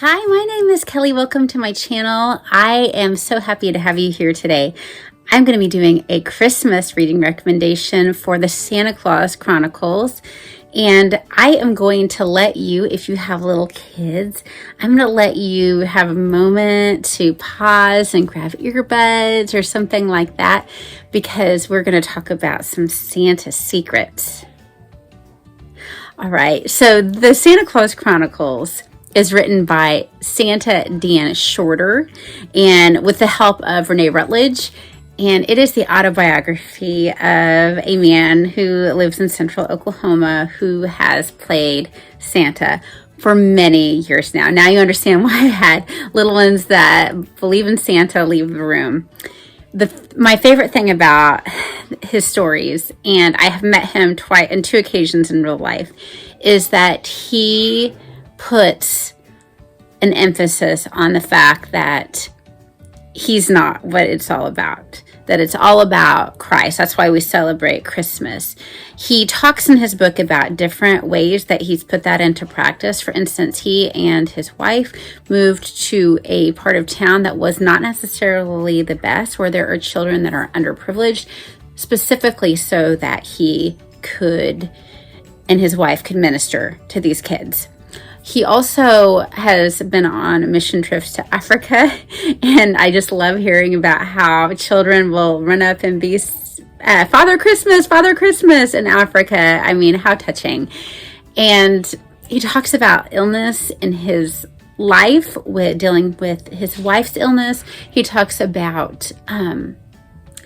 Hi, my name is Kelly. Welcome to my channel. I am so happy to have you here today. I'm going to be doing a Christmas reading recommendation for the Santa Claus Chronicles. And I am going to let you, if you have little kids, I'm going to let you have a moment to pause and grab earbuds or something like that, because we're going to talk about some Santa secrets. All right, so the Santa Claus Chronicles is written by Santa Dan Shorter and with the help of Renee Rutledge. And it is the autobiography of a man who lives in central Oklahoma who has played Santa for many years now. Now you understand why I had little ones that believe in Santa leave the room. My favorite thing about his stories, and I have met him twice on two occasions in real life, is that he puts an emphasis on the fact that he's not what it's all about, that it's all about Christ. That's why we celebrate Christmas. He talks in his book about different ways that he's put that into practice. For instance, he and his wife moved to a part of town that was not necessarily the best, where there are children that are underprivileged, specifically so that he could and his wife could minister to these kids. He also has been on mission trips to Africa, and I just love hearing about how children will run up and be Father Christmas in Africa. I mean, how touching. And he talks about illness in his life, with dealing with his wife's illness. He talks about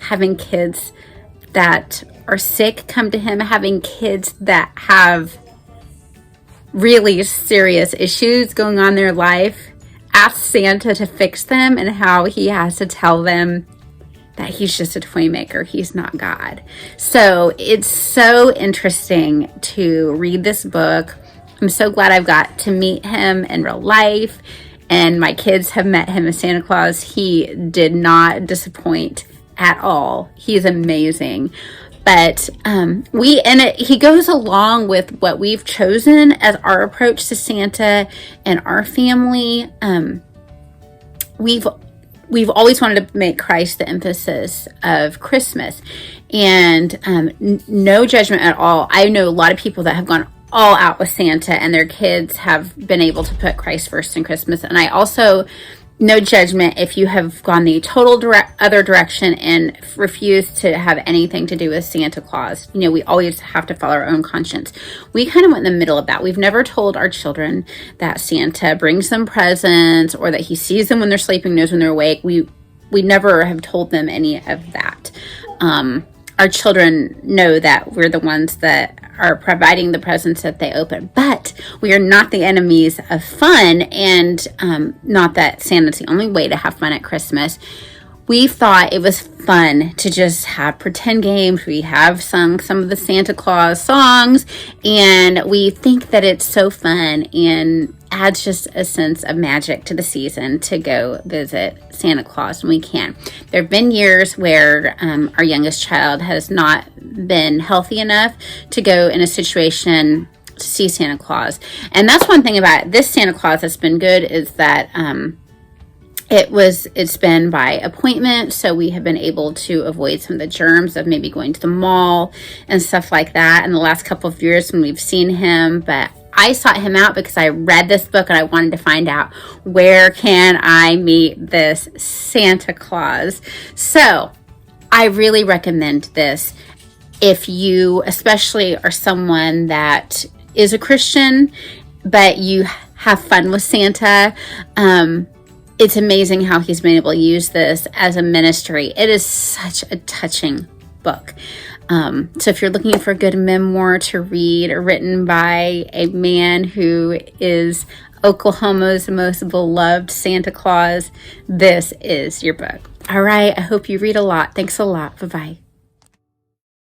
having kids that are sick come to him, having kids that have really serious issues going on in their life, ask Santa to fix them, and how he has to tell them that he's just a toy maker. He's not God. So it's so interesting to read this book. I'm so glad I've got to meet him in real life, and my kids have met him as Santa Claus. He did not disappoint at all. He's amazing. But he goes along with what we've chosen as our approach to Santa and our family. We've always wanted to make Christ the emphasis of Christmas, and no judgment at all. I know a lot of people that have gone all out with Santa, and their kids have been able to put Christ first in Christmas. And I also, no judgment if you have gone the total other direction and refused to have anything to do with Santa Claus. You know, we always have to follow our own conscience. We kind of went in the middle of that. We've never told our children that Santa brings them presents, or that he sees them when they're sleeping, knows when they're awake. We never have told them any of that. Our children know that we're the ones that are providing the presents that they open, but we are not the enemies of fun, and not that Santa's the only way to have fun at Christmas. We thought it was fun to just have pretend games. We have sung some of the Santa Claus songs, and we think that it's so fun and adds just a sense of magic to the season to go visit Santa Claus when we can. There have been years where our youngest child has not been healthy enough to go in a situation to see Santa Claus. And that's one thing about this Santa Claus that's been good, is that it's been by appointment, so we have been able to avoid some of the germs of maybe going to the mall and stuff like that in the last couple of years when we've seen him. But I sought him out because I read this book and I wanted to find out, where can I meet this Santa Claus? So I really recommend this if you especially are someone that is a Christian but you have fun with Santa. It's amazing how he's been able to use this as a ministry. It is such a touching book. So if you're looking for a good memoir to read, written by a man who is Oklahoma's most beloved Santa Claus, this is your book. All right, I hope you read a lot. Thanks a lot. Bye-bye.